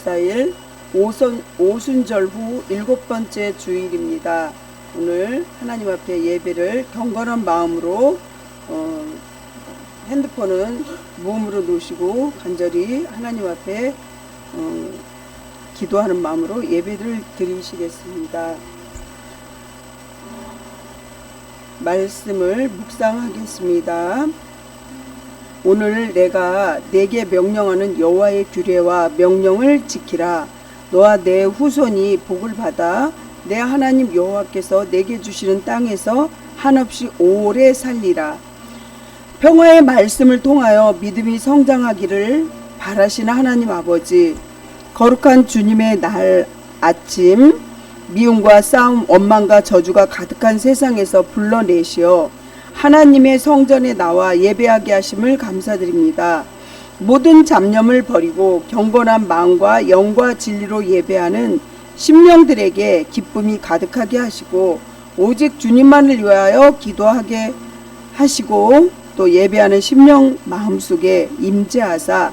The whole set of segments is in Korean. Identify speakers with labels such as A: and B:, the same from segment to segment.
A: 24일 오순절 후 7번째 주일입니다. 오늘 하나님 앞에 예배를 경건한 마음으로 핸드폰은 무음으로 놓으시고 간절히 하나님 앞에 기도하는 마음으로 예배를 드리시겠습니다. 말씀을 묵상하겠습니다. 오늘 내가 네게 명령하는 여호와의 규례와 명령을 지키라. 너와 내 후손이 복을 받아 내 하나님 여호와께서 내게 주시는 땅에서 한없이 오래 살리라. 평화의 말씀을 통하여 믿음이 성장하기를 바라시는 하나님 아버지, 거룩한 주님의 날 아침 미움과 싸움, 원망과 저주가 가득한 세상에서 불러내시어 하나님의 성전에 나와 예배하게 하심을 감사드립니다. 모든 잡념을 버리고 경건한 마음과 영과 진리로 예배하는 심령들에게 기쁨이 가득하게 하시고 오직 주님만을 위하여 기도하게 하시고 또 예배하는 심령 마음속에 임재하사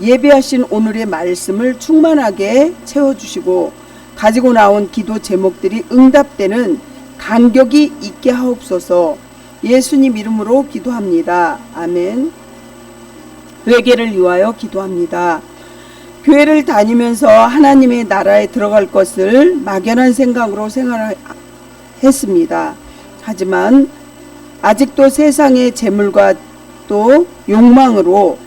A: 예배하신 오늘의 말씀을 충만하게 채워주시고 가지고 나온 기도 제목들이 응답되는 간격이 있게 하옵소서. 예수님 이름으로 기도합니다. 아멘. 회개를 위하여 기도합니다. 교회를 다니면서 하나님의 나라에 들어갈 것을 막연한 생각으로 생활했습니다. 하지만 아직도 세상의 재물과 또 욕망으로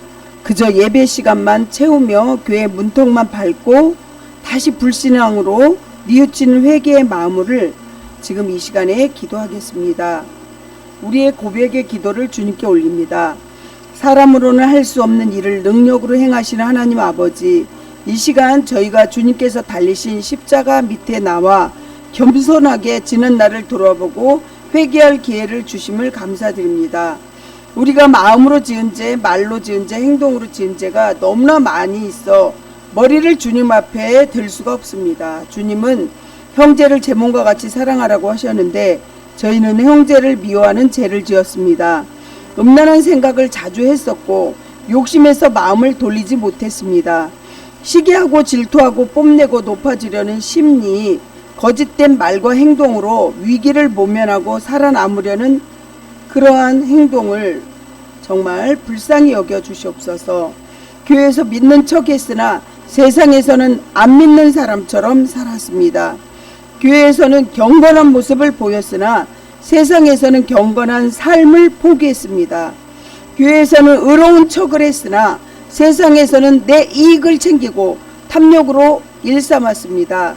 A: 그저 예배 시간만 채우며 교회 문턱만 밟고 다시 불신앙으로 뉘우치는 회개의 마음을 지금 이 시간에 기도하겠습니다. 우리의 고백의 기도를 주님께 올립니다. 사람으로는 할 수 없는 일을 능력으로 행하시는 하나님 아버지, 이 시간 저희가 주님께서 달리신 십자가 밑에 나와 겸손하게 지는 날을 돌아보고 회개할 기회를 주심을 감사드립니다. 우리가 마음으로 지은 죄, 말로 지은 죄, 행동으로 지은 죄가 너무나 많이 있어 머리를 주님 앞에 들 수가 없습니다. 주님은 형제를 제 몸과 같이 사랑하라고 하셨는데 저희는 형제를 미워하는 죄를 지었습니다. 음란한 생각을 자주 했었고 욕심에서 마음을 돌리지 못했습니다. 시기하고 질투하고 뽐내고 높아지려는 심리, 거짓된 말과 행동으로 위기를 모면하고 살아남으려는 그러한 행동을 정말 불쌍히 여겨 주시옵소서. 교회에서 믿는 척 했으나 세상에서는 안 믿는 사람처럼 살았습니다. 교회에서는 경건한 모습을 보였으나 세상에서는 경건한 삶을 포기했습니다. 교회에서는 의로운 척을 했으나 세상에서는 내 이익을 챙기고 탐욕으로 일삼았습니다.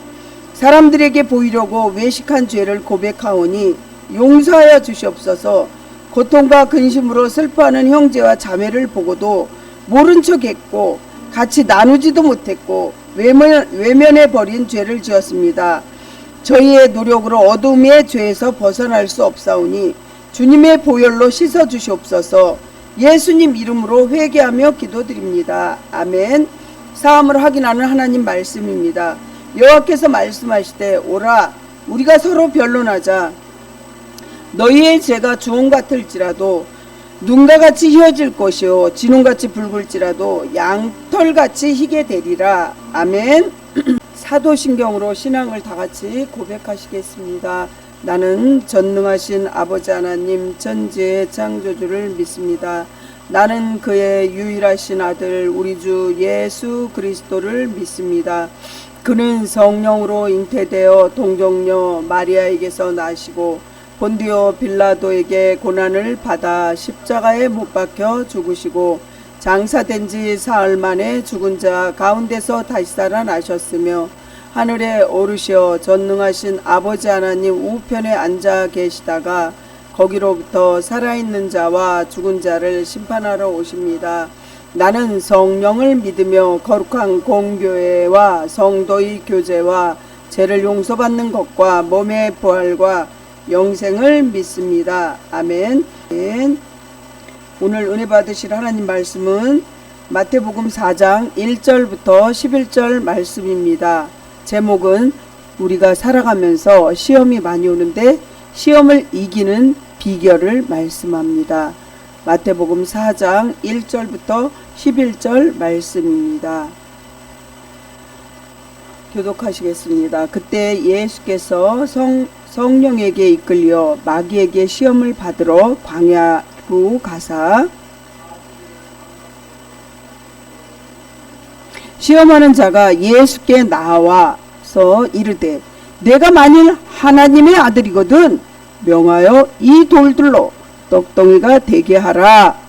A: 사람들에게 보이려고 외식한 죄를 고백하오니 용서하여 주시옵소서. 고통과 근심으로 슬퍼하는 형제와 자매를 보고도 모른 척했고 같이 나누지도 못했고 외면해 버린 죄를 지었습니다. 저희의 노력으로 어둠의 죄에서 벗어날 수 없사오니 주님의 보혈로 씻어 주시옵소서. 예수님 이름으로 회개하며 기도드립니다. 아멘. 사함을 확인하는 하나님 말씀입니다. 여호와께서 말씀하시되 오라 우리가 서로 변론하자. 너희의 죄가 주홍 같을지라도 눈과 같이 휘어질 것이요 진홍같이 붉을지라도 양털같이 희게 되리라. 아멘. 사도신경으로 신앙을 다같이 고백하시겠습니다. 나는 전능하신 아버지 하나님 천지의 창조주를 믿습니다. 나는 그의 유일하신 아들 우리 주 예수 그리스도를 믿습니다. 그는 성령으로 잉태되어 동정녀 마리아에게서 나시고 본디오 빌라도에게 고난을 받아 십자가에 못 박혀 죽으시고 장사된 지 사흘 만에 죽은 자 가운데서 다시 살아나셨으며 하늘에 오르시어 전능하신 아버지 하나님 우편에 앉아 계시다가 거기로부터 살아있는 자와 죽은 자를 심판하러 오십니다. 나는 성령을 믿으며 거룩한 공교회와 성도의 교제와 죄를 용서받는 것과 몸의 부활과 영생을 믿습니다. 아멘. 오늘 은혜 받으실 하나님 말씀은 마태복음 4장 1절부터 11절 말씀입니다. 제목은 우리가 살아가면서 시험이 많이 오는데 시험을 이기는 비결을 말씀합니다. 마태복음 4장 1절부터 11절 말씀입니다. 교독하시겠습니다. 그때 예수께서 성령에게 이끌려 마귀에게 시험을 받으러 광야로 가사 시험하는 자가 예수께 나와서 이르되 내가 만일 하나님의 아들이거든 명하여 이 돌들로 떡덩이가 되게 하라.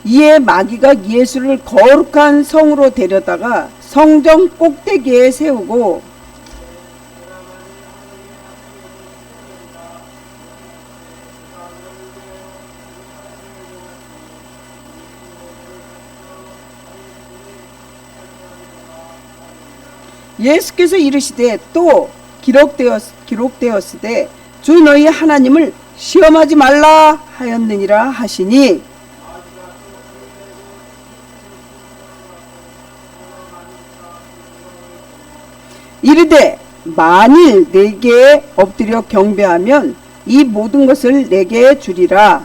A: 이에 마귀가 예수를 거룩한 성으로 데려다가 성전 꼭대기에 세우고 예수께서 이르시되 또 기록되었으되 주 너희 하나님을 시험하지 말라 하였느니라 하시니 이르되 만일 내게 엎드려 경배하면 이 모든 것을 내게 주리라.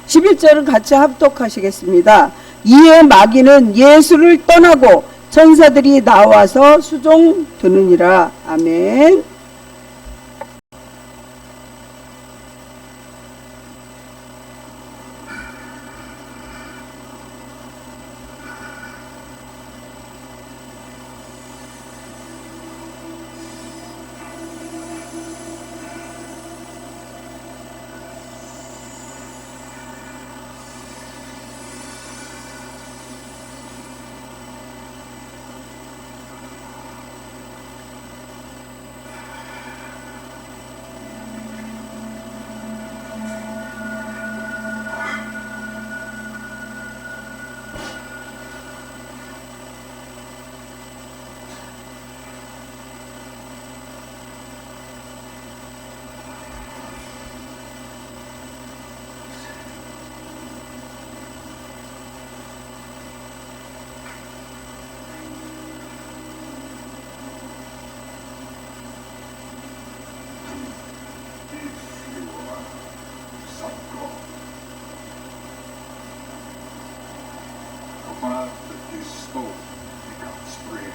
A: 11절을 같이 합독하시겠습니다. 이에 마귀는 예수를 떠나고 천사들이 나와서 수종 드느니라. 아멘.
B: That you spoke becomes bread.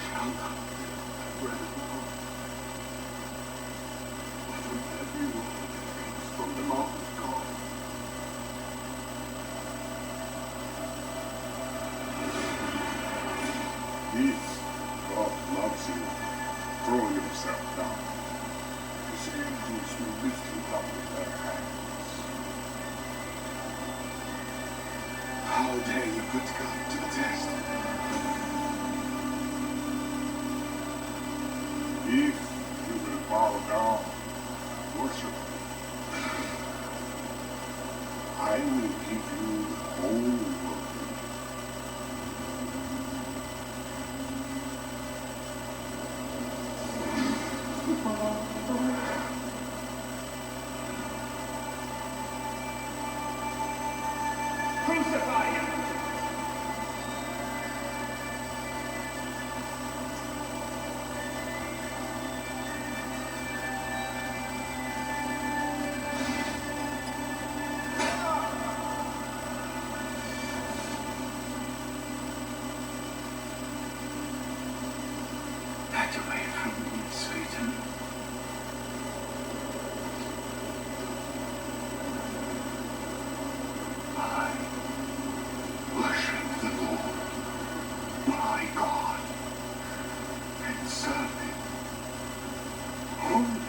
B: Shall not bread alone, but from every word that comes from the mouth of God. If God loves you, throw yourself down. His angels will lift you up with their hands. How dare you put God to the test? If you will bow down, worship me, I will give you the whole world. Crucify him! Back away from me, Satan. I worship the Lord, my God, and serve him only.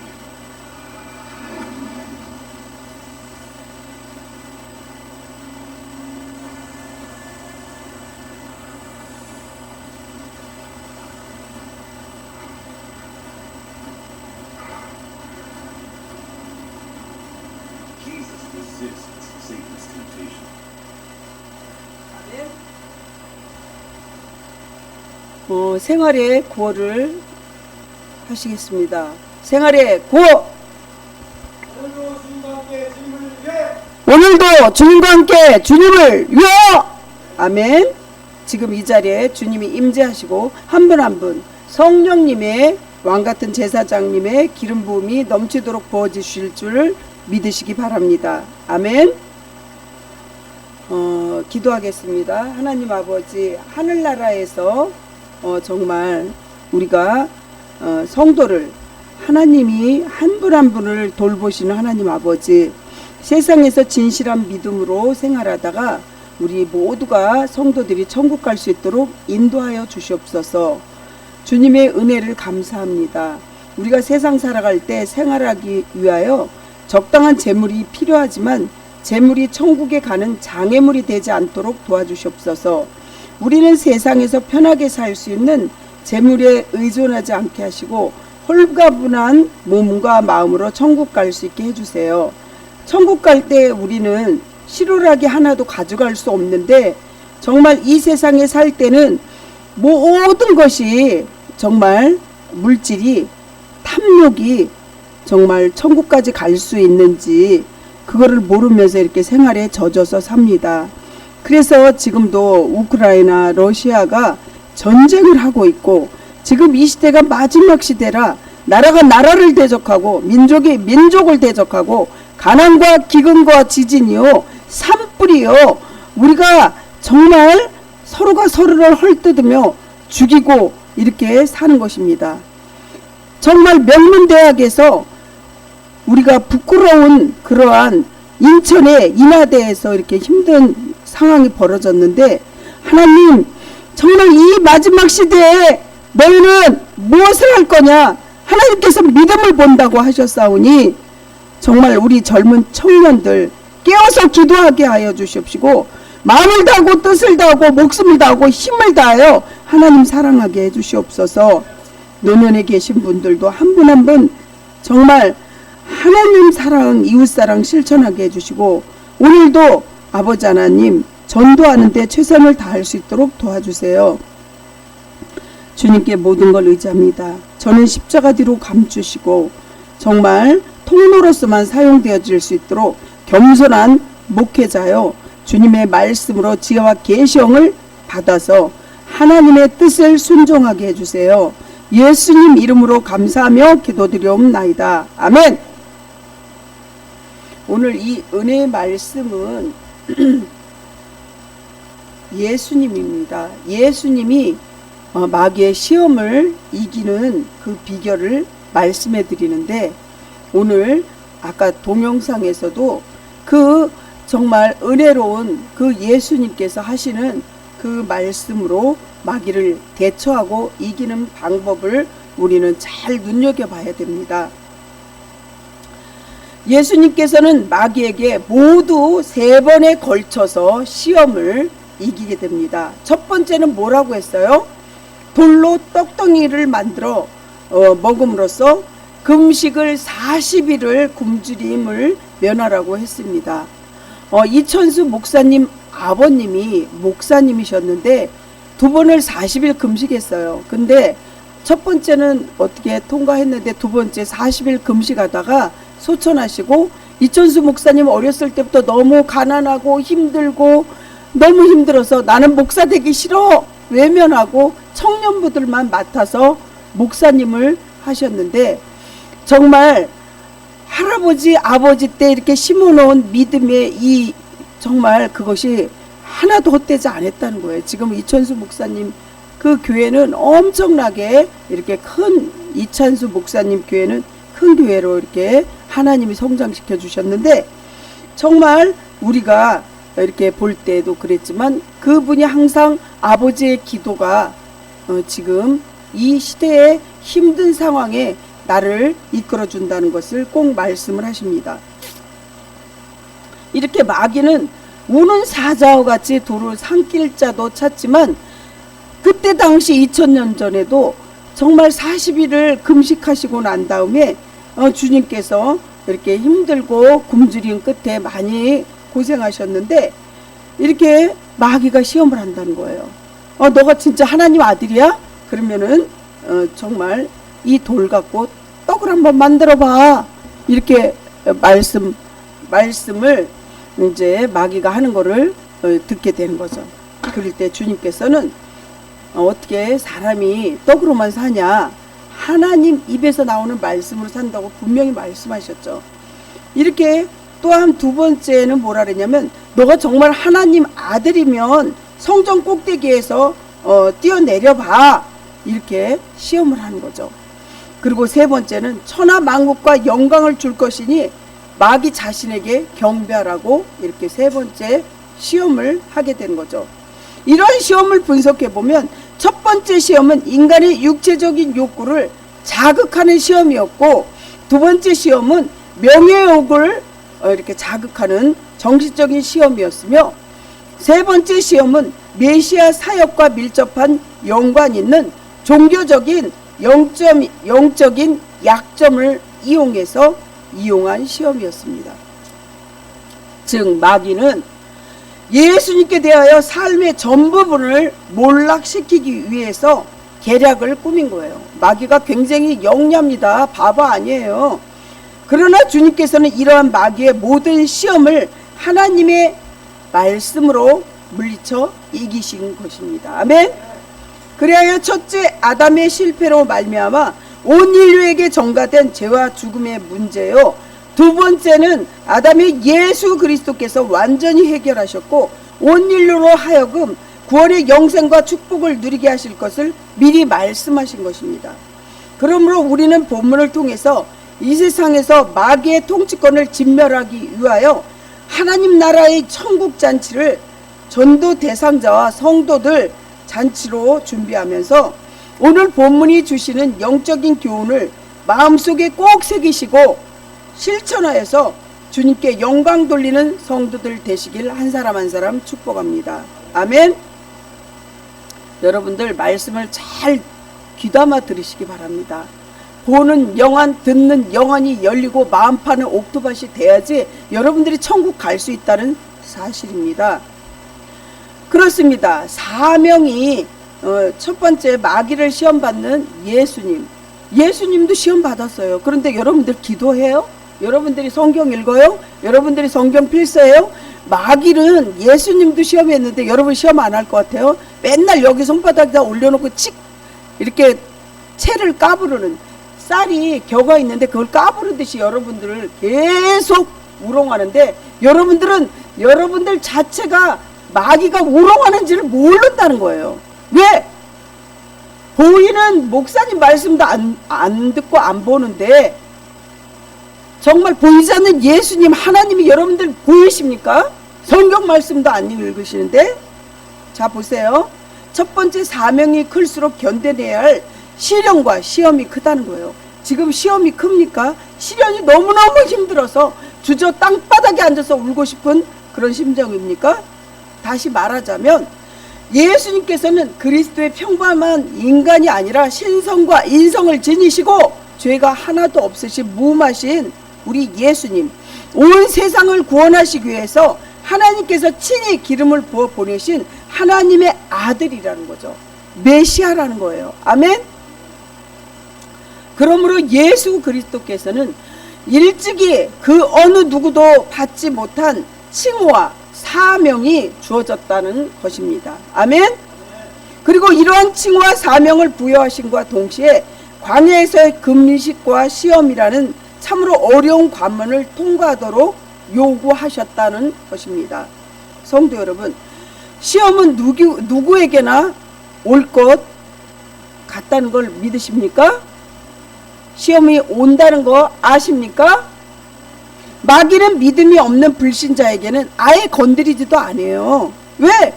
B: Jesus resists Satan's temptation.
A: 아멘. 생활의 구호를 하시겠습니다. 생활의 구호! 오늘도 주님과 함께 주님을 위하여! 아멘. 지금 이 자리에 주님이 임재하시고 한 분 한 분 성령님의 왕같은 제사장님의 기름 부음이 넘치도록 부어주실 줄 믿으시기 바랍니다. 아멘. 기도하겠습니다. 하나님 아버지, 하늘나라에서 정말 우리가 성도를 하나님이 한 분 한 분을 돌보시는 하나님 아버지, 세상에서 진실한 믿음으로 생활하다가 우리 모두가 성도들이 천국 갈 수 있도록 인도하여 주시옵소서. 주님의 은혜를 감사합니다. 우리가 세상 살아갈 때 생활하기 위하여 적당한 재물이 필요하지만 재물이 천국에 가는 장애물이 되지 않도록 도와주시옵소서. 우리는 세상에서 편하게 살 수 있는 재물에 의존하지 않게 하시고 홀가분한 몸과 마음으로 천국 갈 수 있게 해주세요. 천국 갈 때 우리는 실오라기 하나도 가져갈 수 없는데 정말 이 세상에 살 때는 모든 것이 정말 물질이 탐욕이 정말 천국까지 갈 수 있는지 그거를 모르면서 이렇게 생활에 젖어서 삽니다. 그래서 지금도 우크라이나 러시아가 전쟁을 하고 있고 지금 이 시대가 마지막 시대라 나라가 나라를 대적하고 민족이 민족을 대적하고 가난과 기근과 지진이요 산불이요 우리가 정말 서로가 서로를 헐뜯으며 죽이고 이렇게 사는 것입니다. 정말 명문대학에서 우리가 부끄러운 그러한 인천의 인하대에서 이렇게 힘든 상황이 벌어졌는데 하나님 정말 이 마지막 시대에 너희는 무엇을 할 거냐 하나님께서 믿음을 본다고 하셨사오니 정말 우리 젊은 청년들 깨어서 기도하게 하여 주시옵시고 마음을 다하고 뜻을 다하고 목숨을 다하고 힘을 다하여 하나님 사랑하게 해주시옵소서. 노년에 계신 분들도 한 분 한 분 정말 하나님 사랑 이웃사랑 실천하게 해주시고 오늘도 아버지 하나님 전도하는 데 최선을 다할 수 있도록 도와주세요. 주님께 모든 걸 의지합니다. 저는 십자가 뒤로 감추시고 정말 통로로서만 사용되어질 수 있도록 겸손한 목회자요 주님의 말씀으로 지혜와 계시형을 받아서 하나님의 뜻을 순종하게 해주세요. 예수님 이름으로 감사하며 기도드리옵나이다. 아멘. 오늘 이 은혜의 말씀은 예수님입니다. 예수님이 마귀의 시험을 이기는 그 비결을 말씀해 드리는데 오늘 아까 동영상에서도 그 정말 은혜로운 그 예수님께서 하시는 그 말씀으로 마귀를 대처하고 이기는 방법을 우리는 잘 눈여겨봐야 됩니다. 예수님께서는 마귀에게 모두 3번에 걸쳐서 시험을 이기게 됩니다. 첫 번째는 뭐라고 했어요? 돌로 떡덩이를 만들어 먹음으로써 금식을 40일을 굶주림을 면하라고 했습니다. 이천수 목사님 아버님이 목사님이셨는데 2번을 40일 금식했어요. 근데 첫 번째는 어떻게 통과했는데 두 번째 40일 금식하다가 소천하시고 이천수 목사님 어렸을 때부터 너무 가난하고 힘들고 너무 힘들어서 나는 목사 되기 싫어 외면하고 청년부들만 맡아서 목사님을 하셨는데 정말 할아버지 아버지 때 이렇게 심어놓은 믿음의 이 정말 그것이 하나도 헛되지 않았다는 거예요. 지금 이천수 목사님 그 교회는 엄청나게 이렇게 큰 이찬수 목사님 교회는 큰 교회로 이렇게 하나님이 성장시켜 주셨는데 정말 우리가 이렇게 볼 때도 그랬지만 그분이 항상 아버지의 기도가 지금 이 시대의 힘든 상황에 나를 이끌어 준다는 것을 꼭 말씀을 하십니다. 이렇게 마귀는 우는 사자와 같이 돌을 삼킬 자도 찾지만 그때 당시 2000년 전에도 정말 40일을 금식하시고 난 다음에 주님께서 이렇게 힘들고 굶주린 끝에 많이 고생하셨는데 이렇게 마귀가 시험을 한다는 거예요. 너가 진짜 하나님 아들이야? 그러면은 정말 이 돌 갖고 떡을 한번 만들어 봐. 이렇게 말씀을 이제 마귀가 하는 거를 듣게 되는 거죠. 그럴 때 주님께서는 어떻게 사람이 떡으로만 사냐, 하나님 입에서 나오는 말씀으로 산다고 분명히 말씀하셨죠. 이렇게 또한 두 번째는 뭐라 그랬냐면, 너가 정말 하나님 아들이면 성전 꼭대기에서 뛰어내려 봐. 이렇게 시험을 하는 거죠. 그리고 세 번째는 천하 만국과 영광을 줄 것이니 마귀 자신에게 경배하라고, 이렇게 세 번째 시험을 하게 되는 거죠. 이런 시험을 분석해 보면 첫 번째 시험은 인간의 육체적인 욕구를 자극하는 시험이었고, 두 번째 시험은 명예욕을 이렇게 자극하는 정신적인 시험이었으며, 세 번째 시험은 메시아 사역과 밀접한 연관 있는 종교적인 영적인 약점을 이용한 시험이었습니다. 즉 마귀는 예수님께 대하여 삶의 전부분을 몰락시키기 위해서 계략을 꾸민 거예요. 마귀가 굉장히 영리합니다. 바보 아니에요. 그러나 주님께서는 이러한 마귀의 모든 시험을 하나님의 말씀으로 물리쳐 이기신 것입니다. 아멘. 그리하여 첫째 아담의 실패로 말미암아 온 인류에게 전가된 죄와 죽음의 문제요, 두 번째는 아담의 예수 그리스도께서 완전히 해결하셨고 온 인류로 하여금 구원의 영생과 축복을 누리게 하실 것을 미리 말씀하신 것입니다. 그러므로 우리는 본문을 통해서 이 세상에서 마귀의 통치권을 진멸하기 위하여 하나님 나라의 천국 잔치를 전도 대상자와 성도들 잔치로 준비하면서 오늘 본문이 주시는 영적인 교훈을 마음속에 꼭 새기시고 실천하여서 주님께 영광 돌리는 성도들 되시길 한 사람 한 사람 축복합니다. 아멘. 여러분들 말씀을 잘 귀담아 들으시기 바랍니다. 보는 영안, 듣는 영안이 열리고 마음 파는 옥토밭이 돼야지 여러분들이 천국 갈 수 있다는 사실입니다. 그렇습니다. 사명이 첫 번째 마귀를 시험받는 예수님도 시험 받았어요. 그런데 여러분들 기도해요? 여러분들이 성경 읽어요? 여러분들이 성경 필사해요? 마귀는 예수님도 시험했는데 여러분 시험 안 할 것 같아요? 맨날 여기 손바닥에다 올려놓고 이렇게 채를 까부르는, 쌀이 겨가 있는데 그걸 까부르듯이 여러분들을 계속 우롱하는데, 여러분들 자체가 마귀가 우롱하는지를 모른다는 거예요. 왜? 보이는 목사님 말씀도 안 듣고 안 보는데, 정말 보이지 않는 예수님 하나님이 여러분들 보이십니까? 성경 말씀도 안 읽으시는데. 자 보세요. 첫 번째 사명이 클수록 견뎌내야 할 시련과 시험이 크다는 거예요. 지금 시험이 큽니까? 시련이 너무너무 힘들어서 주저 땅바닥에 앉아서 울고 싶은 그런 심정입니까? 다시 말하자면 예수님께서는 그리스도의 평범한 인간이 아니라 신성과 인성을 지니시고 죄가 하나도 없으신 무마신 우리 예수님, 온 세상을 구원하시기 위해서 하나님께서 친히 기름을 부어 보내신 하나님의 아들이라는 거죠. 메시아라는 거예요. 아멘. 그러므로 예수 그리스도께서는 일찍이 그 어느 누구도 받지 못한 칭호와 사명이 주어졌다는 것입니다. 아멘. 그리고 이러한 칭호와 사명을 부여하신과 동시에 광야에서의 금식과 시험이라는 참으로 어려운 관문을 통과하도록 요구하셨다는 것입니다. 성도 여러분, 시험은 누구에게나 올 것 같다는 걸 믿으십니까? 시험이 온다는 거 아십니까? 마귀는 믿음이 없는 불신자에게는 아예 건드리지도 않아요. 왜?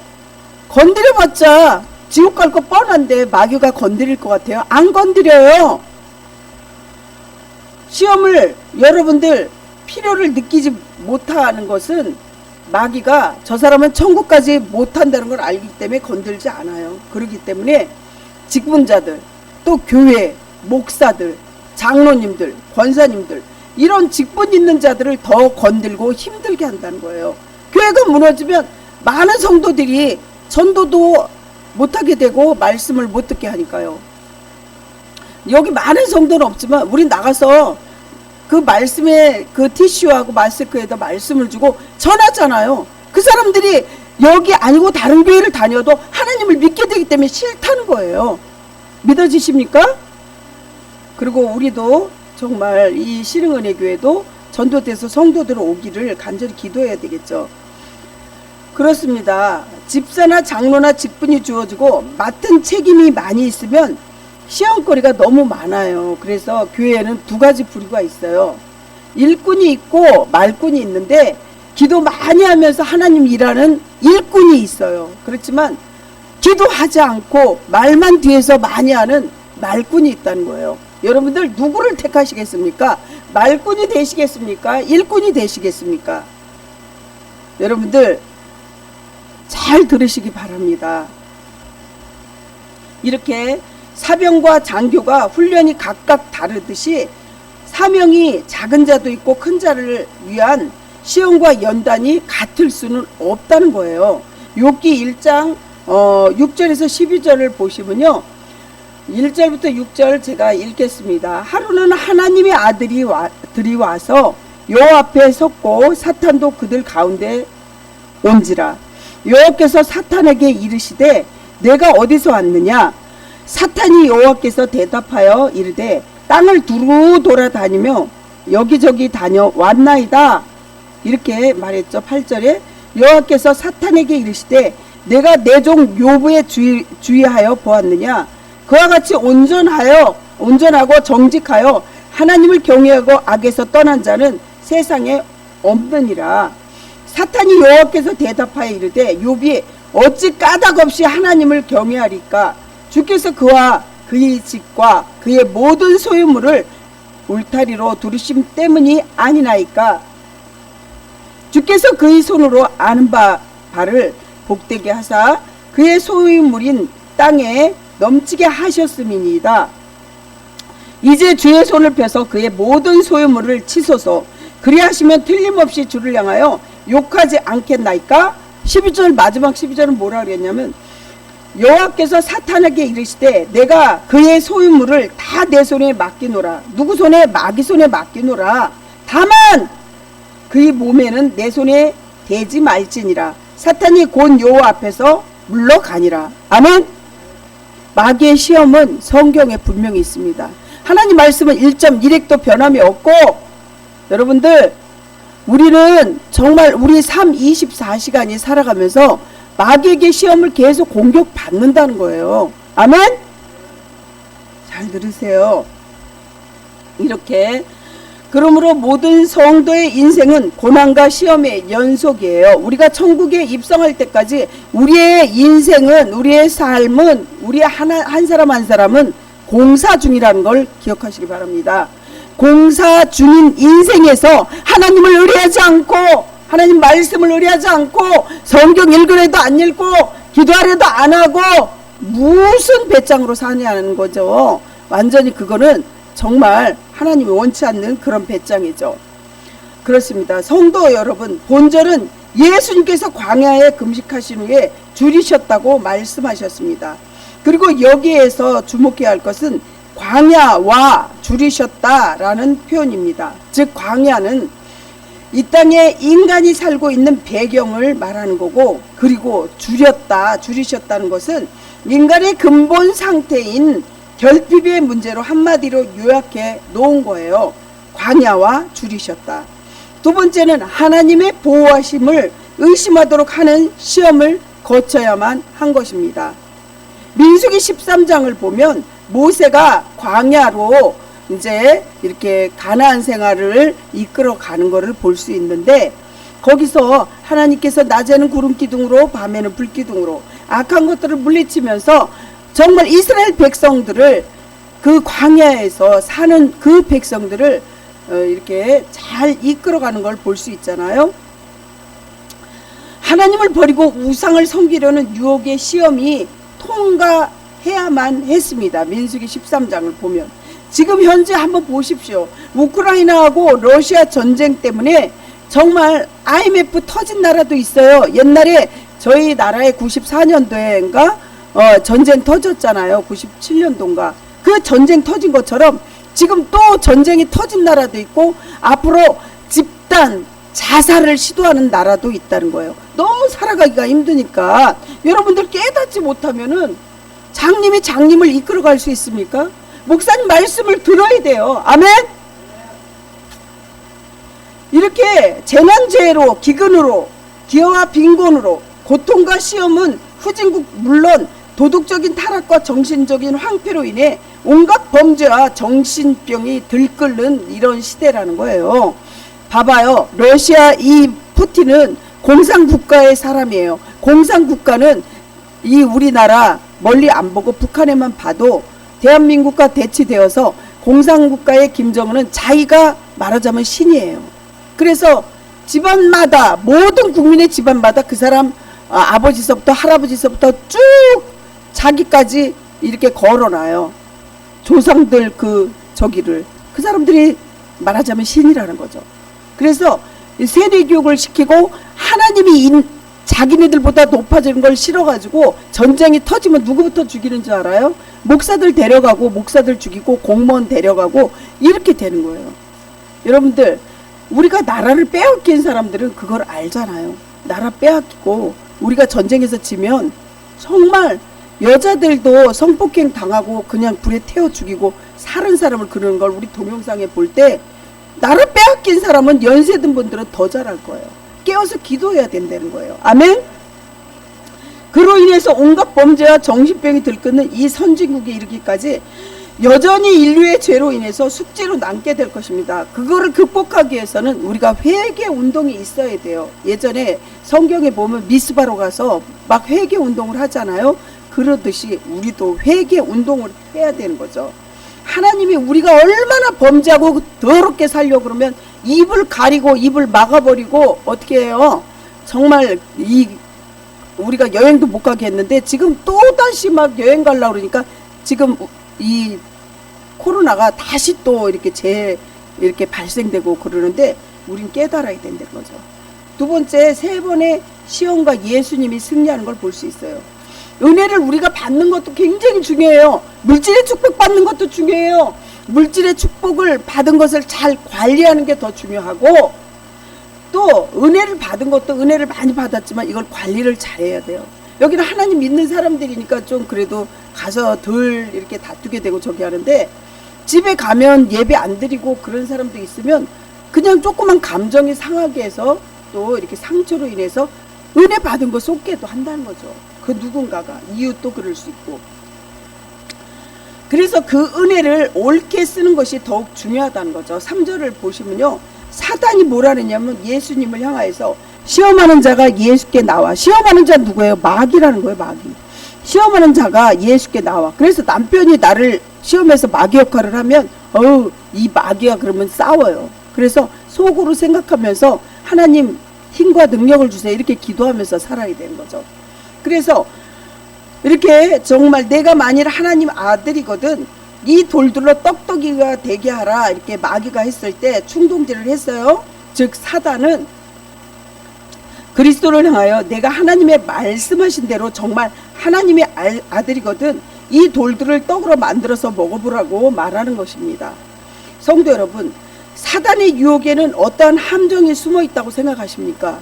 A: 건드려봤자 지옥 갈 거 뻔한데 마귀가 건드릴 것 같아요? 안 건드려요. 시험을 여러분들 필요를 느끼지 못하는 것은 마귀가 저 사람은 천국까지 못한다는 걸 알기 때문에 건들지 않아요. 그렇기 때문에 직분자들, 또 교회, 목사들, 장로님들, 권사님들, 이런 직분 있는 자들을 더 건들고 힘들게 한다는 거예요. 교회가 무너지면 많은 성도들이 전도도 못하게 되고 말씀을 못 듣게 하니까요. 여기 많은 성도는 없지만 우리 나가서 그 말씀에 그 티슈하고 마스크에다 말씀을 주고 전하잖아요. 그 사람들이 여기 아니고 다른 교회를 다녀도 하나님을 믿게 되기 때문에 싫다는 거예요. 믿어지십니까? 그리고 우리도 정말 이 신흥은혜 교회도 전도돼서 성도들 오기를 간절히 기도해야 되겠죠. 그렇습니다. 집사나 장로나 직분이 주어지고 맡은 책임이 많이 있으면 시험거리가 너무 많아요. 그래서 교회에는 두 가지 부류가 있어요. 일꾼이 있고 말꾼이 있는데 기도 많이 하면서 하나님 일하는 일꾼이 있어요. 그렇지만 기도하지 않고 말만 뒤에서 많이 하는 말꾼이 있다는 거예요. 여러분들 누구를 택하시겠습니까? 말꾼이 되시겠습니까? 일꾼이 되시겠습니까? 여러분들 잘 들으시기 바랍니다. 이렇게 사병과 장교가 훈련이 각각 다르듯이 사명이 작은 자도 있고 큰 자를 위한 시험과 연단이 같을 수는 없다는 거예요. 욥기 1장 6절에서 12절을 보시면요. 1절부터 6절 제가 읽겠습니다. 하루는 하나님의 아들이 와서 여호와 앞에 섰고 사탄도 그들 가운데 온지라. 여호와께서 사탄에게 이르시되 내가 어디서 왔느냐? 사탄이 여호와께서 대답하여 이르되 땅을 두루 돌아다니며 여기저기 다녀왔나이다. 이렇게 말했죠. 8절에 여호와께서 사탄에게 이르시되 내가 내 종 욥에 주의하여 보았느냐? 그와 같이 온전하고 정직하여 하나님을 경외하고 악에서 떠난 자는 세상에 없느니라. 사탄이 여호와께서 대답하여 이르되 욥이 어찌 까닭없이 하나님을 경외하리까? 주께서 그와 그의 집과 그의 모든 소유물을 울타리로 두르심 때문이 아니나이까? 주께서 그의 손으로 아는 바를 복되게 하사 그의 소유물인 땅에 넘치게 하셨음이니이다. 이제 주의 손을 펴서 그의 모든 소유물을 치소서. 그리하시면 틀림없이 주를 향하여 욕하지 않겠나이까? 12절 마지막 12절은 뭐라 그랬냐면 여호와께서 사탄에게 이르시되 내가 그의 소유물을 다 내 손에 맡기노라. 누구 손에? 마귀 손에 맡기노라. 다만 그의 몸에는 내 손에 대지 말지니라. 사탄이 곧 여호와 앞에서 물러가니라. 아멘. 마귀의 시험은 성경에 분명히 있습니다. 하나님 말씀은 1.1핵도 변함이 없고 여러분들 우리는 정말 우리 삶 24시간이 살아가면서 마귀에게 시험을 계속 공격받는다는 거예요. 아멘? 잘 들으세요. 이렇게 그러므로 모든 성도의 인생은 고난과 시험의 연속이에요. 우리가 천국에 입성할 때까지 우리의 인생은 우리의 삶은 우리 한 사람 한 사람은 공사 중이라는 걸 기억하시기 바랍니다. 공사 중인 인생에서 하나님을 의뢰하지 않고 하나님 말씀을 의뢰하지 않고 성경 읽으래도 안 읽고 기도하래도 안 하고 무슨 배짱으로 사냐는 거죠. 완전히 그거는 정말 하나님이 원치 않는 그런 배짱이죠. 그렇습니다. 성도 여러분, 본절은 예수님께서 광야에 금식하신 후에 줄이셨다고 말씀하셨습니다. 그리고 여기에서 주목해야 할 것은 광야와 줄이셨다라는 표현입니다. 즉 광야는 이 땅에 인간이 살고 있는 배경을 말하는 거고, 그리고 줄이셨다는 것은 인간의 근본 상태인 결핍의 문제로 한마디로 요약해 놓은 거예요. 광야와 줄이셨다. 두 번째는 하나님의 보호하심을 의심하도록 하는 시험을 거쳐야만 한 것입니다. 민수기 13장을 보면 모세가 광야로 이제 이렇게 가나안 생활을 이끌어 가는 것을 볼 수 있는데, 거기서 하나님께서 낮에는 구름 기둥으로 밤에는 불 기둥으로 악한 것들을 물리치면서 정말 이스라엘 백성들을, 그 광야에서 사는 그 백성들을 이렇게 잘 이끌어가는 걸 볼 수 있잖아요. 하나님을 버리고 우상을 섬기려는 유혹의 시험이 통과해야만 했습니다. 민수기 13장을 보면 지금 현재 한번 보십시오. 우크라이나하고 러시아 전쟁 때문에 정말 IMF 터진 나라도 있어요. 옛날에 저희 나라에 94년도에인가 전쟁 터졌잖아요. 97년도인가. 그 전쟁 터진 것처럼 지금 또 전쟁이 터진 나라도 있고 앞으로 집단 자살을 시도하는 나라도 있다는 거예요. 너무 살아가기가 힘드니까 여러분들 깨닫지 못하면은 장님을 이끌어갈 수 있습니까? 목사님 말씀을 들어야 돼요. 아멘? 이렇게 재난재해로, 기근으로, 기여와 빈곤으로, 고통과 시험은 후진국 물론 도덕적인 타락과 정신적인 황폐로 인해 온갖 범죄와 정신병이 들끓는 이런 시대라는 거예요. 봐봐요. 러시아 이 푸틴은 공산국가의 사람이에요. 공산국가는 이 우리나라 멀리 안 보고 북한에만 봐도 대한민국과 대치되어서 공산국가의 김정은은 자기가 말하자면 신이에요. 그래서 집안마다 모든 국민의 집안마다 그 사람 아버지서부터 할아버지서부터 쭉 자기까지 이렇게 걸어놔요. 조상들 그 사람들이 말하자면 신이라는 거죠. 그래서 세대교육을 시키고 하나님이 자기네들보다 높아지는 걸 싫어가지고 전쟁이 터지면 누구부터 죽이는 줄 알아요? 목사들 데려가고 목사들 죽이고 공무원 데려가고 이렇게 되는 거예요. 여러분들 우리가 나라를 빼앗긴 사람들은 그걸 알잖아요. 나라 빼앗기고 우리가 전쟁에서 지면 정말 여자들도 성폭행 당하고 그냥 불에 태워 죽이고 사는 사람을 그러는 걸 우리 동영상에 볼 때 나라 빼앗긴 사람은 연세 든 분들은 더 잘할 거예요. 깨어서 기도해야 된다는 거예요. 아멘? 그로 인해서 온갖 범죄와 정신병이 들끓는 이 선진국에 이르기까지 여전히 인류의 죄로 인해서 숙제로 남게 될 것입니다. 그거를 극복하기 위해서는 우리가 회개 운동이 있어야 돼요. 예전에 성경에 보면 미스바로 가서 막 회개 운동을 하잖아요. 그러듯이 우리도 회개 운동을 해야 되는 거죠. 하나님이 우리가 얼마나 범죄하고 더럽게 살려고 그러면 입을 가리고 입을 막아버리고 어떻게 해요? 정말 우리가 여행도 못 가게 했는데 지금 또다시 막 여행 가려고 그러니까 지금 이 코로나가 다시 또 이렇게 발생되고 그러는데 우린 깨달아야 된다는 거죠. 두 번째, 세 번의 시험과 예수님이 승리하는 걸 볼 수 있어요. 은혜를 우리가 받는 것도 굉장히 중요해요. 물질의 축복 받는 것도 중요해요. 물질의 축복을 받은 것을 잘 관리하는 게 더 중요하고 또 은혜를 받은 것도 은혜를 많이 받았지만 이걸 관리를 잘해야 돼요. 여기는 하나님 믿는 사람들이니까 좀 그래도 가서 덜 이렇게 다투게 되고 저기 하는데 집에 가면 예배 안 드리고 그런 사람도 있으면 그냥 조그만 감정이 상하게 해서 또 이렇게 상처로 인해서 은혜 받은 거 쏟게도 한다는 거죠. 그 누군가가 이웃도 그럴 수 있고. 그래서 그 은혜를 옳게 쓰는 것이 더욱 중요하다는 거죠. 3절을 보시면요. 사단이 뭐라 그랬냐면 예수님을 향하여서 시험하는 자가 예수께 나와. 시험하는 자 누구예요? 마귀라는 거예요. 마귀. 시험하는 자가 예수께 나와. 그래서 남편이 나를 시험해서 마귀 역할을 하면 이 마귀가 그러면 싸워요. 그래서 속으로 생각하면서 하나님 힘과 능력을 주세요. 이렇게 기도하면서 살아야 되는 거죠. 그래서 이렇게 정말 내가 만일 하나님 아들이거든 이 돌들로 떡떡이가 되게 하라 이렇게 마귀가 했을 때 충동질을 했어요. 즉 사단은 그리스도를 향하여 내가 하나님의 말씀하신 대로 정말 하나님의 아들이거든 이 돌들을 떡으로 만들어서 먹어보라고 말하는 것입니다. 성도 여러분, 사단의 유혹에는 어떠한 함정이 숨어 있다고 생각하십니까?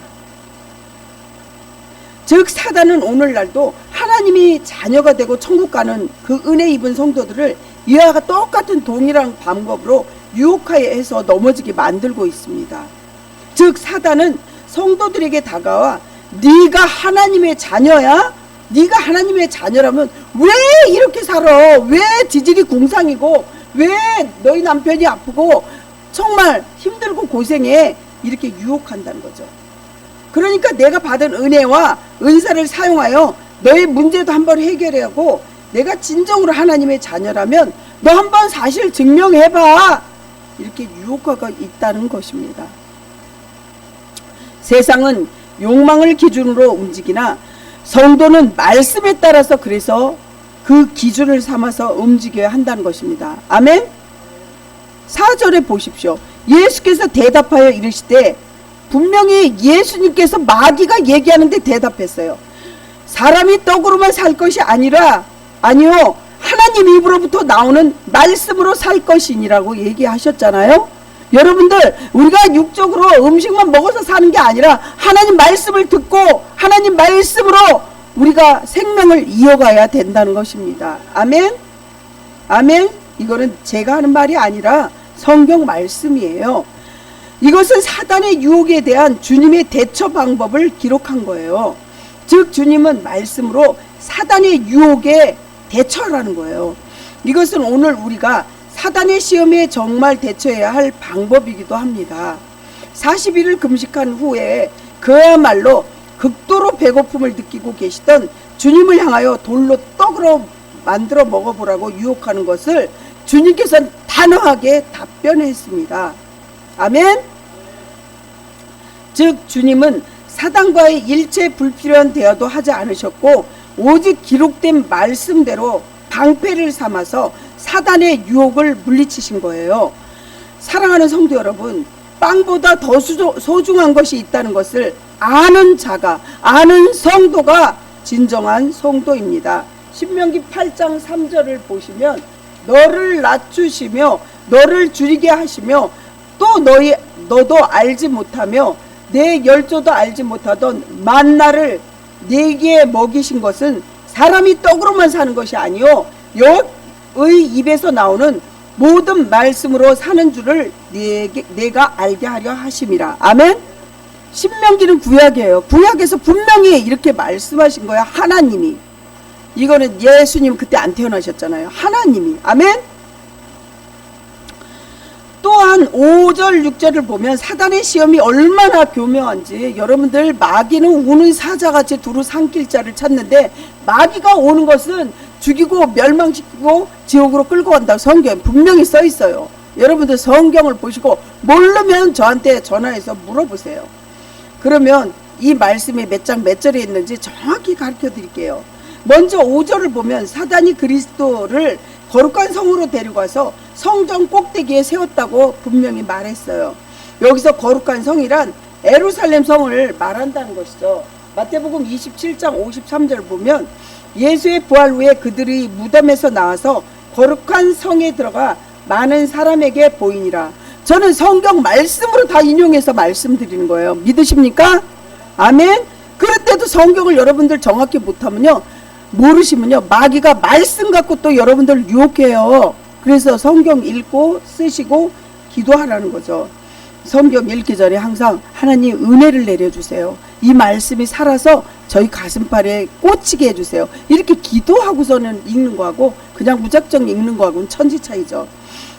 A: 즉 사단은 오늘날도 하나님이 자녀가 되고 천국 가는 그 은혜 입은 성도들을 이와 똑같은 동일한 방법으로 유혹하여서 넘어지게 만들고 있습니다. 즉 사단은 성도들에게 다가와 네가 하나님의 자녀야? 네가 하나님의 자녀라면 왜 이렇게 살아? 왜 지질이 궁상이고 왜 너희 남편이 아프고 정말 힘들고 고생해? 이렇게 유혹한다는 거죠. 그러니까 내가 받은 은혜와 은사를 사용하여 너의 문제도 한번 해결하고 내가 진정으로 하나님의 자녀라면 너 한번 사실 증명해봐. 이렇게 유혹하고 있다는 것입니다. 세상은 욕망을 기준으로 움직이나 성도는 말씀에 따라서 그래서 그 기준을 삼아서 움직여야 한다는 것입니다. 아멘? 4절에 보십시오. 예수께서 대답하여 이르시되 분명히 예수님께서 마귀가 얘기하는데 대답했어요. 사람이 떡으로만 살 것이 아니라 아니요 하나님 입으로부터 나오는 말씀으로 살 것이니라고 얘기하셨잖아요. 여러분들 우리가 육적으로 음식만 먹어서 사는 게 아니라 하나님 말씀을 듣고 하나님 말씀으로 우리가 생명을 이어가야 된다는 것입니다. 아멘. 아멘. 이거는 제가 하는 말이 아니라 성경 말씀이에요. 이것은 사단의 유혹에 대한 주님의 대처 방법을 기록한 거예요. 즉 주님은 말씀으로 사단의 유혹에 대처하라는 거예요. 이것은 오늘 우리가 사단의 시험에 정말 대처해야 할 방법이기도 합니다. 40일을 금식한 후에 그야말로 극도로 배고픔을 느끼고 계시던 주님을 향하여 돌로 떡으로 만들어 먹어보라고 유혹하는 것을 주님께서는 단호하게 답변했습니다. 아멘. 즉 주님은 사단과의 일체 불필요한 대화도 하지 않으셨고 오직 기록된 말씀대로 방패를 삼아서 사단의 유혹을 물리치신 거예요. 사랑하는 성도 여러분, 빵보다 더 소중한 것이 있다는 것을 아는 자가, 아는 성도가 진정한 성도입니다. 신명기 8장 3절을 보시면 너를 낮추시며 너를 줄이게 하시며 또 너도 알지 못하며 내 열조도 알지 못하던 만나를 네게 먹이신 것은 사람이 떡으로만 사는 것이 아니요 여의 입에서 나오는 모든 말씀으로 사는 줄을 내가 알게 하려 하심이라. 아멘. 신명기는 구약이에요. 구약에서 분명히 이렇게 말씀하신 거야. 하나님이. 이거는 예수님 그때 안 태어나셨잖아요. 하나님이. 아멘. 또한 5절 6절을 보면 사단의 시험이 얼마나 교묘한지 여러분들 마귀는 우는 사자같이 두루 삼킬 자를 찾는데 마귀가 오는 것은 죽이고 멸망시키고 지옥으로 끌고 간다고 성경에 분명히 써 있어요. 여러분들 성경을 보시고 모르면 저한테 전화해서 물어보세요. 그러면 이 말씀이 몇 장 몇 절에 있는지 정확히 가르쳐 드릴게요. 먼저 5절을 보면 사단이 그리스도를 거룩한 성으로 데려가서 성전 꼭대기에 세웠다고 분명히 말했어요. 여기서 거룩한 성이란 예루살렘 성을 말한다는 것이죠. 마태복음 27장 53절 보면 예수의 부활 후에 그들이 무덤에서 나와서 거룩한 성에 들어가 많은 사람에게 보이니라. 저는 성경 말씀으로 다 인용해서 말씀드리는 거예요. 믿으십니까? 아멘. 그런데도 성경을 여러분들 정확히 못하면요, 모르시면요, 마귀가 말씀 갖고 또 여러분들 유혹해요. 그래서 성경 읽고 쓰시고 기도하라는 거죠. 성경 읽기 전에 항상 하나님 은혜를 내려주세요. 이 말씀이 살아서 저희 가슴팔에 꽂히게 해주세요. 이렇게 기도하고서는 읽는 거하고 그냥 무작정 읽는 거하고는 천지 차이죠.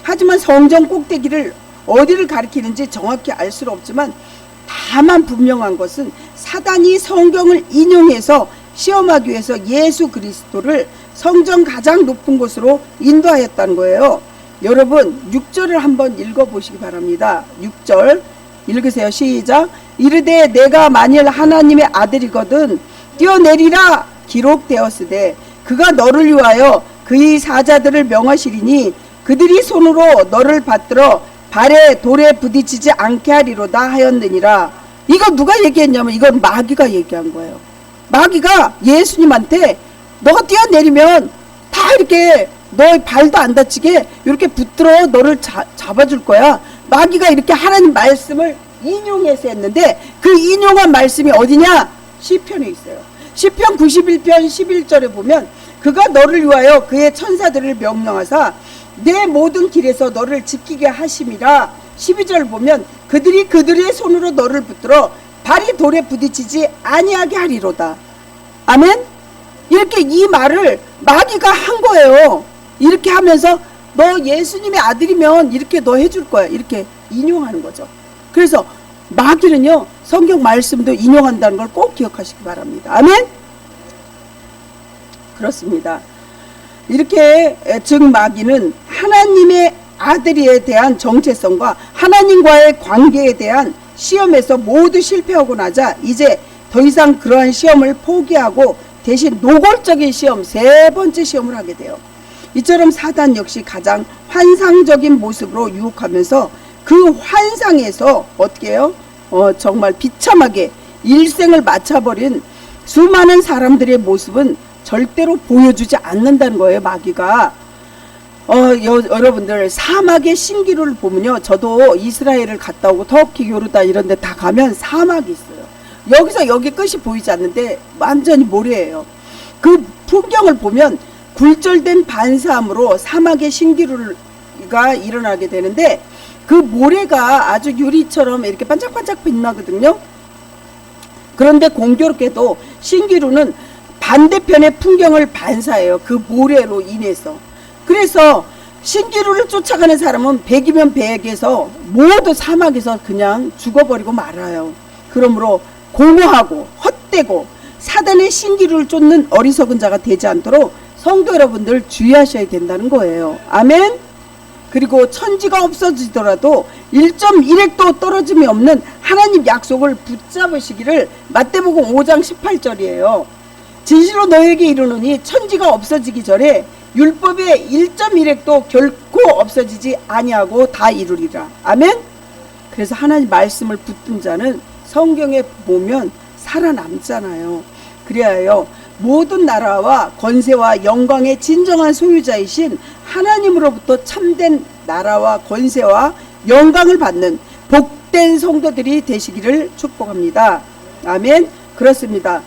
A: 하지만 성전 꼭대기를 어디를 가리키는지 정확히 알 수는 없지만 다만 분명한 것은 사단이 성경을 인용해서 시험하기 위해서 예수 그리스도를 성전 가장 높은 곳으로 인도하였다는 거예요. 여러분 6절을 한번 읽어보시기 바랍니다. 6절 읽으세요. 시작. 이르되 내가 만일 하나님의 아들이거든 뛰어내리라 기록되었으되 그가 너를 위하여 그의 사자들을 명하시리니 그들이 손으로 너를 받들어 발에 돌에 부딪히지 않게 하리로다 하였느니라. 이거 누가 얘기했냐면 이건 마귀가 얘기한 거예요. 마귀가 예수님한테 너가 뛰어내리면 다 이렇게 너의 발도 안 다치게 이렇게 붙들어 너를 잡아줄 거야. 마귀가 이렇게 하나님 말씀을 인용해서 했는데 그 인용한 말씀이 어디냐? 시편에 있어요. 시편 91편 11절에 보면 그가 너를 위하여 그의 천사들을 명령하사 내 모든 길에서 너를 지키게 하심이라. 12절 보면 그들이 그들의 손으로 너를 붙들어 발이 돌에 부딪히지 아니하게 하리로다. 아멘. 이렇게 이 말을 마귀가 한 거예요. 이렇게 하면서 너 예수님의 아들이면 이렇게 너 해줄 거야. 이렇게 인용하는 거죠. 그래서 마귀는요 성경 말씀도 인용한다는 걸 꼭 기억하시기 바랍니다. 아멘. 그렇습니다. 이렇게 즉 마귀는 하나님의 아들에 대한 정체성과 하나님과의 관계에 대한 시험에서 모두 실패하고 나자 이제 더 이상 그러한 시험을 포기하고 대신 노골적인 시험, 세 번째 시험을 하게 돼요. 이처럼 사단 역시 가장 환상적인 모습으로 유혹하면서 그 환상에서 어떻게 해요? 정말 비참하게 일생을 마쳐버린 수많은 사람들의 모습은 절대로 보여주지 않는다는 거예요, 마귀가. 여러분들, 사막의 신기루를 보면요, 저도 이스라엘을 갔다 오고 터키, 요르단 이런 데 다 가면 사막이 있어요. 여기서 여기 끝이 보이지 않는데 완전히 모래예요. 그 풍경을 보면 굴절된 반사함으로 사막의 신기루가 일어나게 되는데, 그 모래가 아주 유리처럼 이렇게 반짝반짝 빛나거든요. 그런데 공교롭게도 신기루는 반대편의 풍경을 반사해요, 그 모래로 인해서. 그래서 신기루를 쫓아가는 사람은 100이면 100에서 모두 사막에서 그냥 죽어버리고 말아요. 그러므로 공허하고 헛되고 사단의 신기루를 쫓는 어리석은 자가 되지 않도록 성도 여러분들 주의하셔야 된다는 거예요. 아멘. 그리고 천지가 없어지더라도 1.1핵도 떨어짐이 없는 하나님 약속을 붙잡으시기를, 마태복음 5장 18절이에요. 진실로 너에게 이르노니 천지가 없어지기 전에 율법의 1.1핵도 결코 없어지지 아니하고 다 이루리라. 아멘. 그래서 하나님 말씀을 붙든 자는 성경에 보면 살아남잖아요. 그래야요, 모든 나라와 권세와 영광의 진정한 소유자이신 하나님으로부터 참된 나라와 권세와 영광을 받는 복된 성도들이 되시기를 축복합니다. 아멘. 그렇습니다.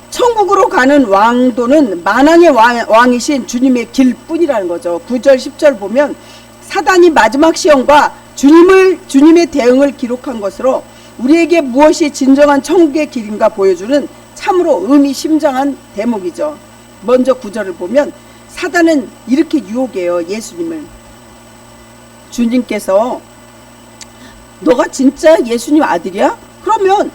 A: 천국으로 가는 왕도는 만왕의 왕이신 주님의 길뿐이라는 거죠. 9절 10절 보면 사단이 마지막 시험과 주님의 대응을 기록한 것으로 우리에게 무엇이 진정한 천국의 길인가 보여주는 참으로 의미심장한 대목이죠. 먼저 9절을 보면 사단은 이렇게 유혹해요, 예수님을. 주님께서 너가 진짜 예수님 아들이야? 그러면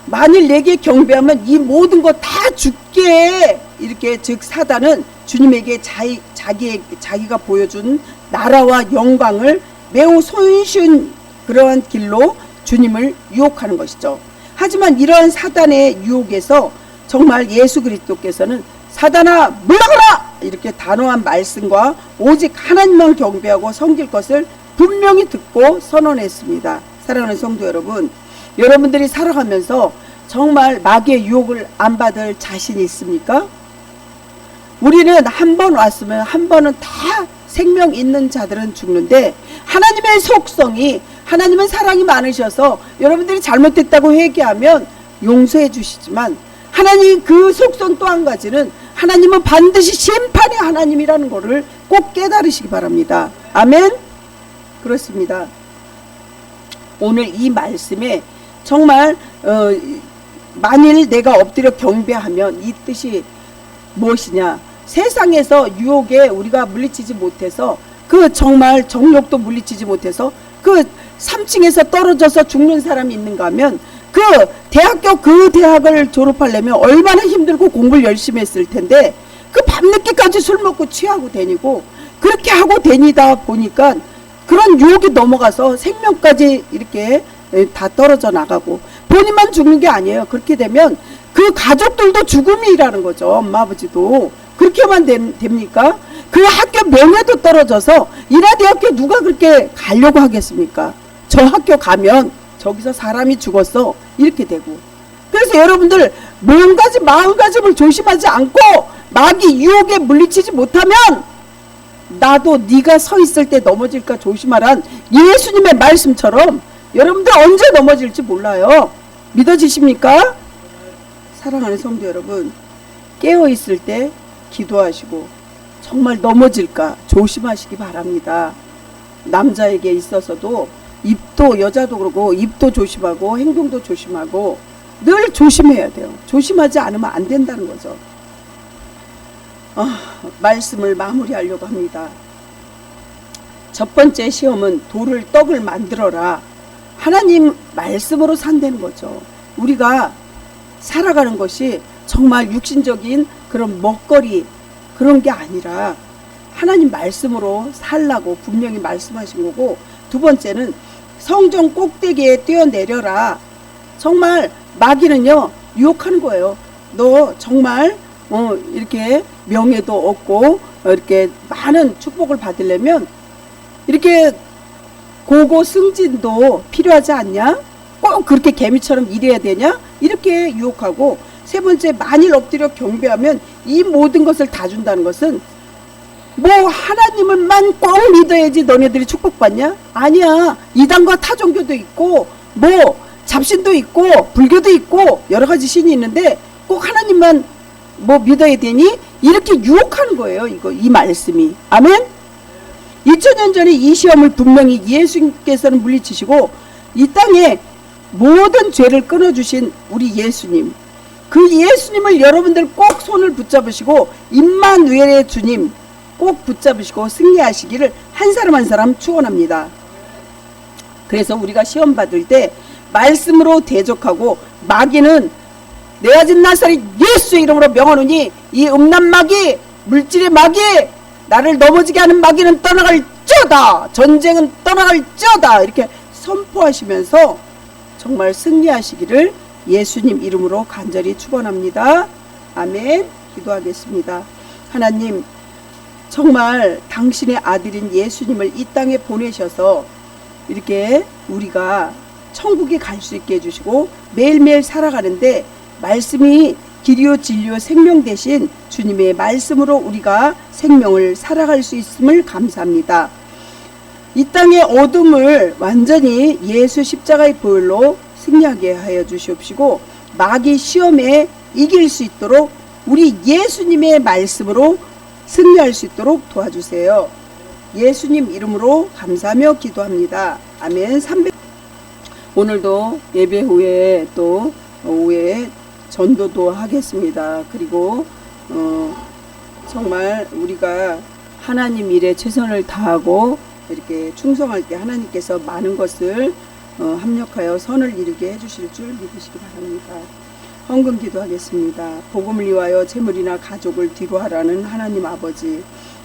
A: 만일 내게 경배하면 이 모든 거 다 줄게. 이렇게, 즉 사단은 주님에게 자기가 보여준 나라와 영광을 매우 손쉬운 그러한 길로 주님을 유혹하는 것이죠. 하지만 이러한 사단의 유혹에서 정말 예수 그리스도께서는 사단아 물러가라! 이렇게 단호한 말씀과 오직 하나님만 경배하고 섬길 것을 분명히 듣고 선언했습니다. 사랑하는 성도 여러분, 여러분들이 살아가면서 정말 마귀의 유혹을 안 받을 자신이 있습니까? 우리는 한 번 왔으면 한 번은 다 생명 있는 자들은 죽는데, 하나님의 속성이, 하나님은 사랑이 많으셔서 여러분들이 잘못됐다고 회개하면 용서해 주시지만, 하나님 그 속성 또 한 가지는 하나님은 반드시 심판의 하나님이라는 것을 꼭 깨달으시기 바랍니다. 아멘. 그렇습니다. 오늘 이 말씀에 정말 만일 내가 엎드려 경배하면 이 뜻이 무엇이냐, 세상에서 유혹에 우리가 물리치지 못해서, 그 정말 정욕도 물리치지 못해서 그 3층에서 떨어져서 죽는 사람이 있는가 하면, 그 대학을 졸업하려면 얼마나 힘들고 공부를 열심히 했을 텐데, 그 밤늦게까지 술 먹고 취하고 다니고 그렇게 하고 다니다 보니까 그런 유혹이 넘어가서 생명까지 이렇게 다 떨어져 나가고, 본인만 죽는 게 아니에요. 그렇게 되면 그 가족들도 죽음이라는 거죠. 엄마 아버지도. 그렇게만 됩니까? 그 학교 명예도 떨어져서 인하대학교 누가 그렇게 가려고 하겠습니까? 저 학교 가면 저기서 사람이 죽었어, 이렇게 되고. 그래서 여러분들 몸가짐 마음가짐을 조심하지 않고 마귀 유혹에 물리치지 못하면, 나도 네가 서 있을 때 넘어질까 조심하란 예수님의 말씀처럼 여러분들 언제 넘어질지 몰라요. 믿어지십니까? 사랑하는 성도 여러분, 깨어있을 때 기도하시고 정말 넘어질까 조심하시기 바랍니다. 남자에게 있어서도 입도, 여자도 그러고 입도 조심하고 행동도 조심하고 늘 조심해야 돼요. 조심하지 않으면 안 된다는 거죠. 말씀을 마무리하려고 합니다. 첫 번째 시험은 돌을 떡을 만들어라. 하나님 말씀으로 산다는 거죠. 우리가 살아가는 것이 정말 육신적인 그런 먹거리 그런 게 아니라 하나님 말씀으로 살라고 분명히 말씀하신 거고, 두 번째는 성전 꼭대기에 뛰어내려라. 정말 마귀는요 유혹하는 거예요. 너 정말 이렇게 명예도 얻고 이렇게 많은 축복을 받으려면 이렇게 고고 승진도 필요하지 않냐? 꼭 그렇게 개미처럼 일해야 되냐? 이렇게 유혹하고, 세 번째, 만일 엎드려 경배하면 이 모든 것을 다 준다는 것은 뭐 하나님을만 꼭 믿어야지 너네들이 축복받냐? 아니야. 이단과 타종교도 있고 뭐 잡신도 있고 불교도 있고 여러 가지 신이 있는데 꼭 하나님만 뭐 믿어야 되니? 이렇게 유혹하는 거예요. 이 말씀이. 아멘? 2000년 전에 이 시험을 분명히 예수님께서는 물리치시고 이 땅에 모든 죄를 끊어주신 우리 예수님, 그 예수님을 여러분들 꼭 손을 붙잡으시고 임마누엘의 주님 꼭 붙잡으시고 승리하시기를 한 사람 한 사람 축원합니다. 그래서 우리가 시험 받을 때 말씀으로 대적하고 마귀는 내가 진 나사렛 예수의 이름으로 명하노니 이 음란마귀 물질의 마귀 나를 넘어지게 하는 마귀는 떠나갈지어다, 전쟁은 떠나갈지어다 이렇게 선포하시면서 정말 승리하시기를 예수님 이름으로 간절히 축원합니다. 아멘. 기도하겠습니다. 하나님, 정말 당신의 아들인 예수님을 이 땅에 보내셔서 이렇게 우리가 천국에 갈 수 있게 해주시고 매일매일 살아가는데 말씀이 길이요 진리요 생명 대신 주님의 말씀으로 우리가 생명을 살아갈 수 있음을 감사합니다. 이 땅의 어둠을 완전히 예수 십자가의 보혈로 승리하게 하여 주시옵시고 마귀 시험에 이길 수 있도록 우리 예수님의 말씀으로 승리할 수 있도록 도와주세요. 예수님 이름으로 감사하며 기도합니다. 아멘. 오늘도 예배 후에 또 오후에 전도도 하겠습니다. 그리고 정말 우리가 하나님 일에 최선을 다하고 이렇게 충성할 때 하나님께서 많은 것을 합력하여 선을 이루게 해주실 줄 믿으시기 바랍니다. 헌금 기도하겠습니다. 복음을 위하여 재물이나 가족을 뒤로 하라는 하나님 아버지,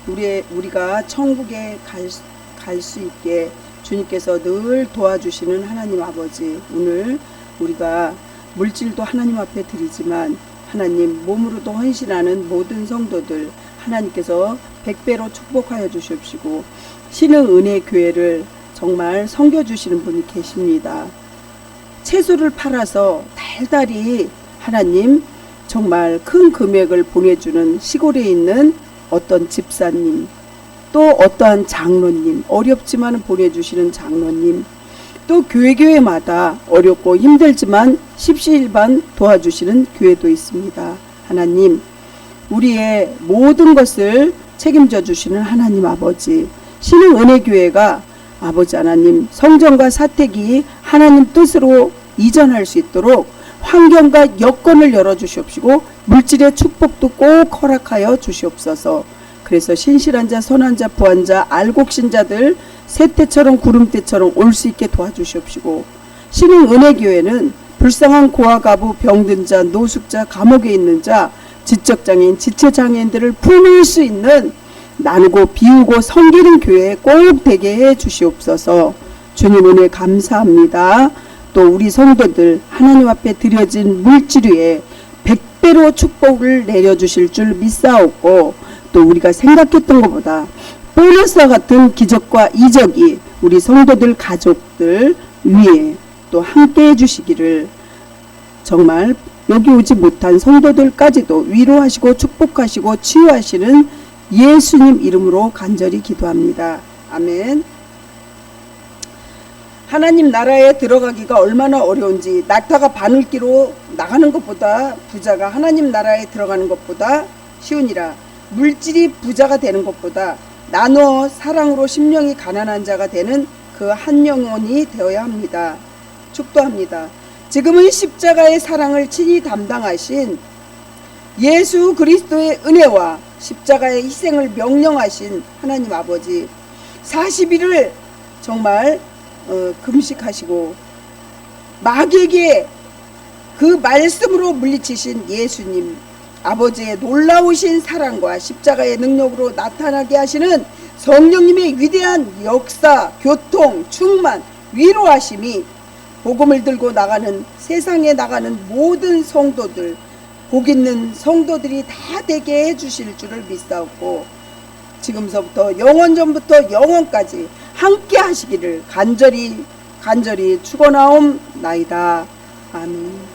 A: 우리가 천국에 갈 수 있게 주님께서 늘 도와주시는 하나님 아버지, 오늘 우리가 물질도 하나님 앞에 드리지만 하나님 몸으로도 헌신하는 모든 성도들 하나님께서 100배로 축복하여 주시옵시고 신흥 은혜 교회를 정말 섬겨주시는 분이 계십니다. 채소를 팔아서 달달이 하나님 정말 큰 금액을 보내주는 시골에 있는 어떤 집사님, 또 어떠한 장로님, 어렵지만 보내주시는 장로님, 또 교회마다 어렵고 힘들지만 십시일반 도와주시는 교회도 있습니다. 하나님, 우리의 모든 것을 책임져 주시는 하나님 아버지, 신흥 은혜교회가 아버지 하나님 성전과 사택이 하나님 뜻으로 이전할 수 있도록 환경과 여건을 열어주시옵시고 물질의 축복도 꼭 허락하여 주시옵소서. 그래서 신실한 자, 선한 자, 부한 자, 알곡신자들 새때처럼 구름때처럼 올 수 있게 도와주시옵시고 신흥 은혜교회는 불쌍한 고아 가부, 병든 자, 노숙자, 감옥에 있는 자, 지적장애인, 지체장애인들을 품을 수 있는 나누고 비우고 섬기는 교회 꼭 되게 해 주시옵소서. 주님 은혜 감사합니다. 또 우리 성도들 하나님 앞에 드려진 물질 위에 100배로 축복을 내려주실 줄 믿사옵고 또 우리가 생각했던 것보다 보너스와 같은 기적과 이적이 우리 성도들 가족들 위에 또 함께 해주시기를 정말 여기 오지 못한 성도들까지도 위로하시고 축복하시고 치유하시는 예수님 이름으로 간절히 기도합니다. 아멘. 하나님 나라에 들어가기가 얼마나 어려운지, 낙타가 바늘기로 나가는 것보다 부자가 하나님 나라에 들어가는 것보다 쉬우니라. 물질이 부자가 되는 것보다 나누어 사랑으로 심령이 가난한 자가 되는 그 한 영혼이 되어야 합니다. 축도합니다. 지금은 십자가의 사랑을 친히 담당하신 예수 그리스도의 은혜와 십자가의 희생을 명령하신 하나님 아버지, 40일을 정말 금식하시고 마귀에게 그 말씀으로 물리치신 예수님, 아버지의 놀라우신 사랑과 십자가의 능력으로 나타나게 하시는 성령님의 위대한 역사, 교통, 충만, 위로하심이 복음을 들고 나가는 세상에 나가는 모든 성도들, 복 있는 성도들이 다 되게 해주실 줄을 믿사옵고 지금서부터 영원전부터 영원까지 함께 하시기를 간절히 축원하옵나이다. 아멘.